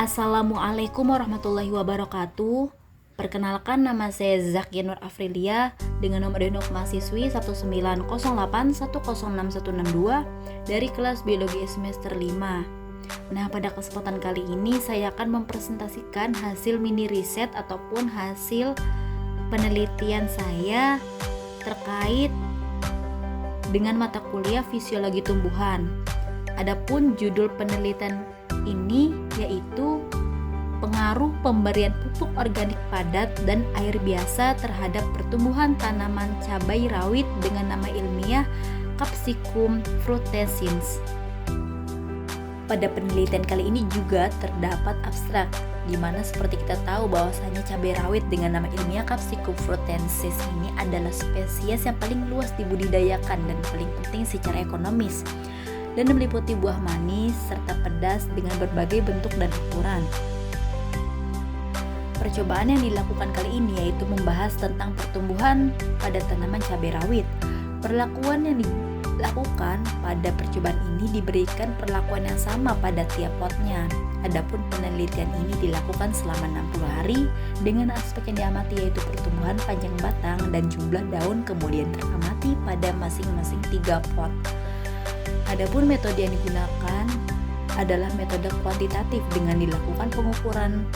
Assalamualaikum warahmatullahi wabarakatuh. Perkenalkan, nama saya Zakia Nur Afrilia dengan nomor induk mahasiswi 1908106162 dari kelas biologi semester 5. Nah, pada kesempatan kali ini saya akan mempresentasikan hasil mini riset ataupun hasil penelitian saya terkait dengan mata kuliah fisiologi tumbuhan. Adapun judul penelitian ini yaitu pengaruh pemberian pupuk organik padat dan air biasa terhadap pertumbuhan tanaman cabai rawit dengan nama ilmiah Capsicum frutescens. Pada penelitian kali ini juga terdapat abstrak, di mana seperti kita tahu bahwasanya cabai rawit dengan nama ilmiah Capsicum frutescens ini adalah spesies yang paling luas dibudidayakan dan paling penting secara ekonomis, dan meliputi buah manis serta pedas dengan berbagai bentuk dan ukuran. Percobaan yang dilakukan kali ini yaitu membahas tentang pertumbuhan pada tanaman cabai rawit. Perlakuan yang dilakukan pada percobaan ini diberikan perlakuan yang sama pada tiap potnya. Adapun penelitian ini dilakukan selama 60 hari dengan aspek yang diamati yaitu pertumbuhan panjang batang dan jumlah daun, kemudian teramati pada masing-masing 3 pot. Adapun metode yang digunakan adalah metode kuantitatif dengan dilakukan pengukuran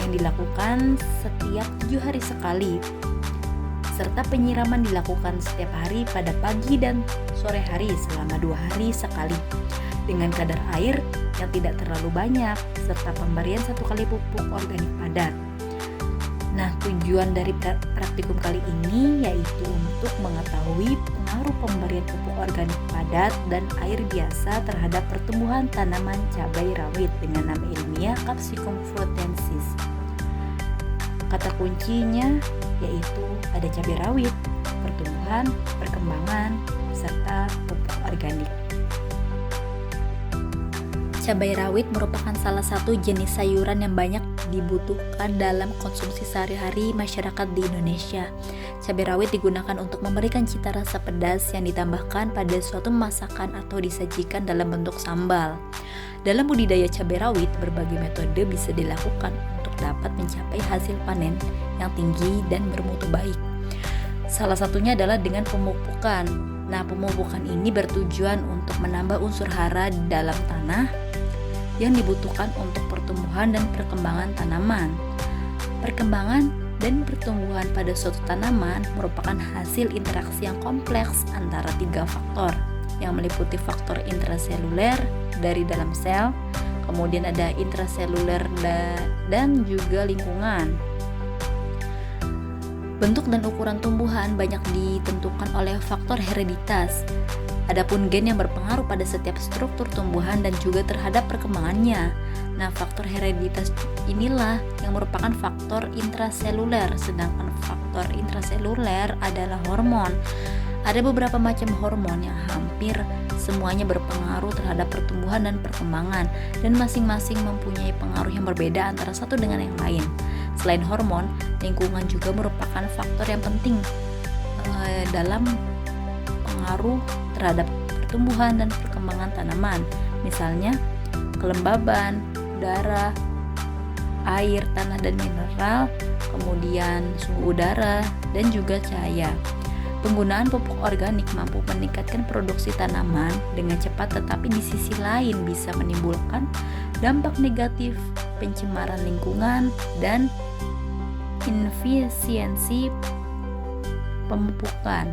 yang dilakukan setiap 7 hari sekali, serta penyiraman dilakukan setiap hari pada pagi dan sore hari selama 2 hari sekali dengan kadar air yang tidak terlalu banyak, serta pemberian 1 kali pupuk organik padat. Nah, tujuan dari praktikum kali ini yaitu untuk mengetahui pengaruh pemberian pupuk organik padat dan air biasa terhadap pertumbuhan tanaman cabai rawit dengan nama ilmiah Capsicum frutescens. Kata kuncinya yaitu ada cabai rawit, pertumbuhan, perkembangan, serta pupuk organik. Cabai rawit merupakan salah satu jenis sayuran yang banyak dibutuhkan dalam konsumsi sehari-hari masyarakat di Indonesia. Cabai rawit digunakan untuk memberikan cita rasa pedas yang ditambahkan pada suatu masakan atau disajikan dalam bentuk sambal. Dalam budidaya cabai rawit, berbagai metode bisa dilakukan untuk dapat mencapai hasil panen yang tinggi dan bermutu baik. Salah satunya adalah dengan pemupukan. Nah, pemupukan ini bertujuan untuk menambah unsur hara dalam tanah yang dibutuhkan untuk pertumbuhan dan perkembangan tanaman. Perkembangan dan pertumbuhan pada suatu tanaman merupakan hasil interaksi yang kompleks antara 3 faktor yang meliputi faktor intraseluler dari dalam sel, kemudian ada intraseluler dan juga lingkungan. Bentuk dan ukuran tumbuhan banyak ditentukan oleh faktor hereditas. Adapun gen yang berpengaruh pada setiap struktur tumbuhan dan juga terhadap perkembangannya. Nah, faktor hereditas inilah yang merupakan faktor intraseluler, sedangkan faktor intraseluler adalah hormon. Ada beberapa macam hormon yang hampir semuanya berpengaruh terhadap pertumbuhan dan perkembangan, dan masing-masing mempunyai pengaruh yang berbeda antara satu dengan yang lain. Selain hormon, lingkungan juga merupakan faktor yang penting dalam pengaruh terhadap pertumbuhan dan perkembangan tanaman. Misalnya, kelembaban, udara, air, tanah dan mineral, kemudian suhu udara, dan juga cahaya. Penggunaan pupuk organik mampu meningkatkan produksi tanaman dengan cepat, tetapi di sisi lain bisa menimbulkan dampak negatif pencemaran lingkungan dan inefisiensi pemupukan.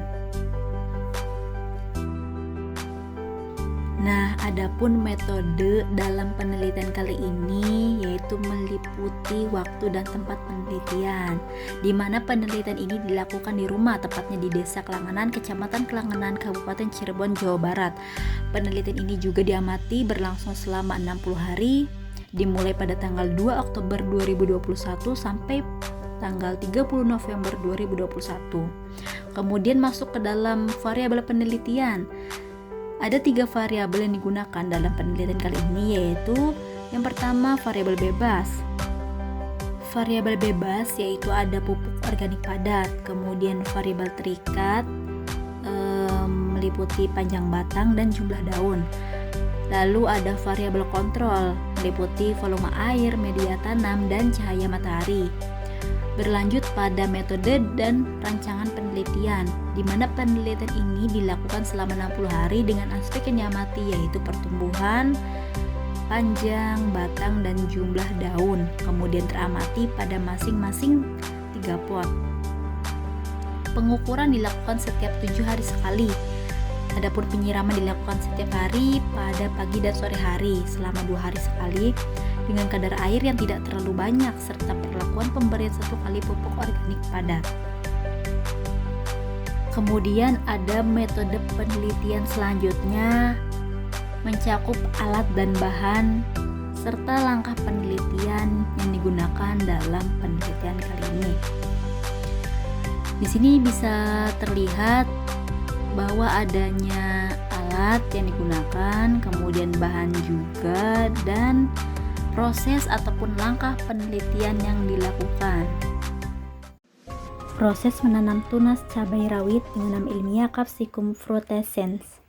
Nah, adapun metode dalam penelitian kali ini yaitu meliputi waktu dan tempat penelitian, di mana penelitian ini dilakukan di rumah, tepatnya di Desa Kelangenan, Kecamatan Kelangenan, Kabupaten Cirebon, Jawa Barat. Penelitian ini juga diamati berlangsung selama 60 hari, dimulai pada tanggal 2 Oktober 2021 sampai tanggal 30 November 2021. Kemudian masuk ke dalam variabel penelitian. Ada 3 variabel yang digunakan dalam penelitian kali ini, yaitu yang pertama variabel bebas. Variabel bebas yaitu ada pupuk organik padat, kemudian variabel terikat meliputi panjang batang dan jumlah daun. Lalu ada variabel kontrol. meliputi volume air, media tanam, dan cahaya matahari. Berlanjut pada metode dan rancangan penelitian, di mana penelitian ini dilakukan selama 60 hari dengan aspek yang diamati yaitu pertumbuhan, panjang, batang, dan jumlah daun. Kemudian teramati pada masing-masing 3 pot. Pengukuran dilakukan setiap 7 hari sekali. Adapun penyiraman dilakukan setiap hari pada pagi dan sore hari selama 2 hari sekali dengan kadar air yang tidak terlalu banyak serta perlakuan pemberian 1 kali pupuk organik padat. Kemudian ada metode penelitian selanjutnya mencakup alat dan bahan serta langkah penelitian yang digunakan dalam penelitian kali ini. Di sini bisa terlihat bahwa adanya alat yang digunakan, kemudian bahan juga, dan proses ataupun langkah penelitian yang dilakukan. Proses menanam tunas cabai rawit dengan nama ilmiah Capsicum frutescens.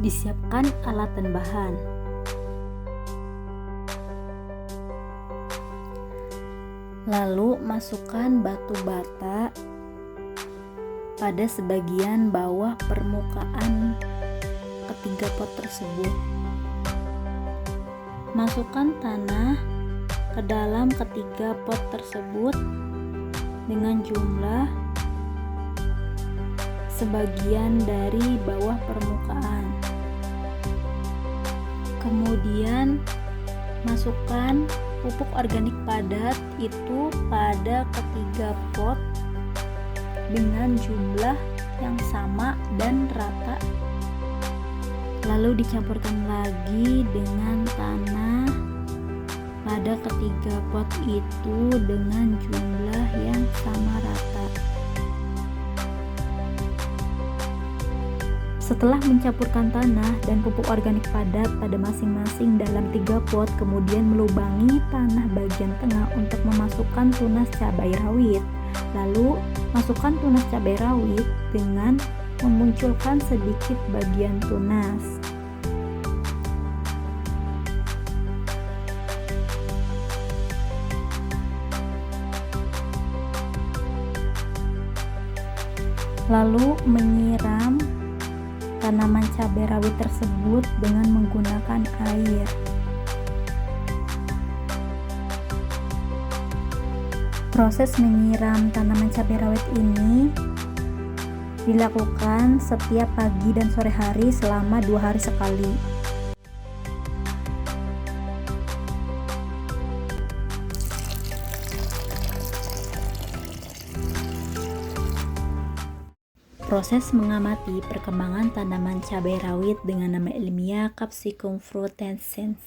Disiapkan alat dan bahan. Lalu masukkan batu bata pada sebagian bawah permukaan ketiga pot tersebut. Masukkan tanah ke dalam ketiga pot tersebut dengan jumlah sebagian dari bawah permukaan. Kemudian masukkan pupuk organik padat itu pada ketiga pot dengan jumlah yang sama dan rata, lalu dicampurkan lagi dengan tanah pada ketiga pot itu dengan jumlah yang sama rata. Setelah mencampurkan tanah dan pupuk organik padat pada masing-masing dalam 3 pot, kemudian melubangi tanah bagian tengah untuk memasukkan tunas cabai rawit. Lalu masukkan tunas cabai rawit dengan memunculkan sedikit bagian tunas. Lalu menyiram tanaman cabai rawit tersebut dengan menggunakan air. Proses menyiram tanaman cabai rawit ini dilakukan setiap pagi dan sore hari selama 2 hari sekali. Proses mengamati perkembangan tanaman cabai rawit dengan nama ilmiah Capsicum frutescens.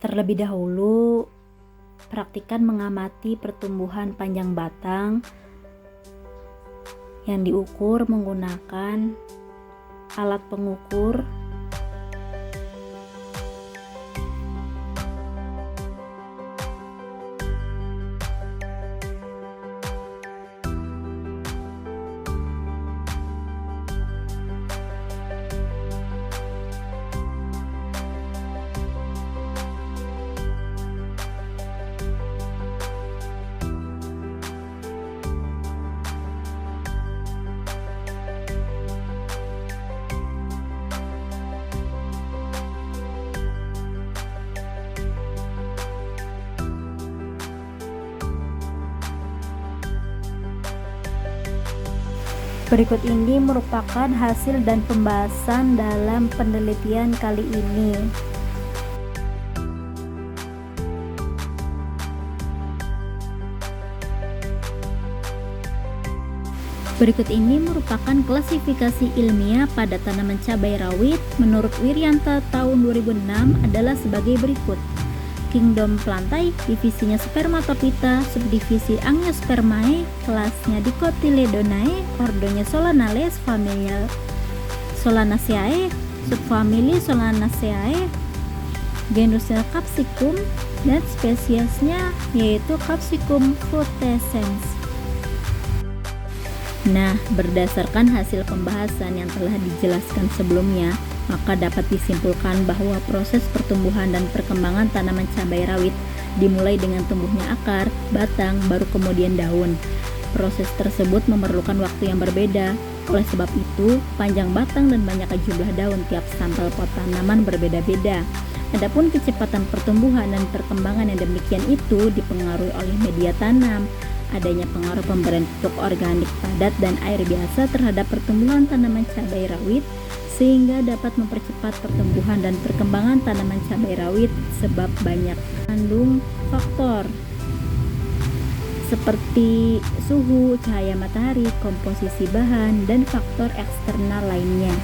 Terlebih dahulu, praktikkan mengamati pertumbuhan panjang batang yang diukur menggunakan alat pengukur Berikut ini merupakan hasil dan pembahasan dalam penelitian kali ini. Berikut ini merupakan klasifikasi ilmiah pada tanaman cabai rawit menurut Wiryanta tahun 2006 adalah sebagai berikut. Kingdom Plantae, divisinya Spermatophyta, subdivisi Angiospermae, kelasnya Dicotyledonae, ordonya Solanales, familia Solanaceae, subfamili Solanaceae, genusnya Capsicum, dan spesiesnya yaitu Capsicum frutescens. Nah, berdasarkan hasil pembahasan yang telah dijelaskan sebelumnya, maka dapat disimpulkan bahwa proses pertumbuhan dan perkembangan tanaman cabai rawit dimulai dengan tumbuhnya akar, batang, baru kemudian daun. Proses tersebut memerlukan waktu yang berbeda. Oleh sebab itu, panjang batang dan banyaknya jumlah daun tiap sampel pot tanaman berbeda-beda. Adapun kecepatan pertumbuhan dan perkembangan yang demikian itu dipengaruhi oleh media tanam, adanya pengaruh pembentuk organik padat dan air biasa terhadap pertumbuhan tanaman cabai rawit, sehingga dapat mempercepat pertumbuhan dan perkembangan tanaman cabai rawit sebab banyak mengandung faktor seperti suhu, cahaya matahari, komposisi bahan, dan faktor eksternal lainnya.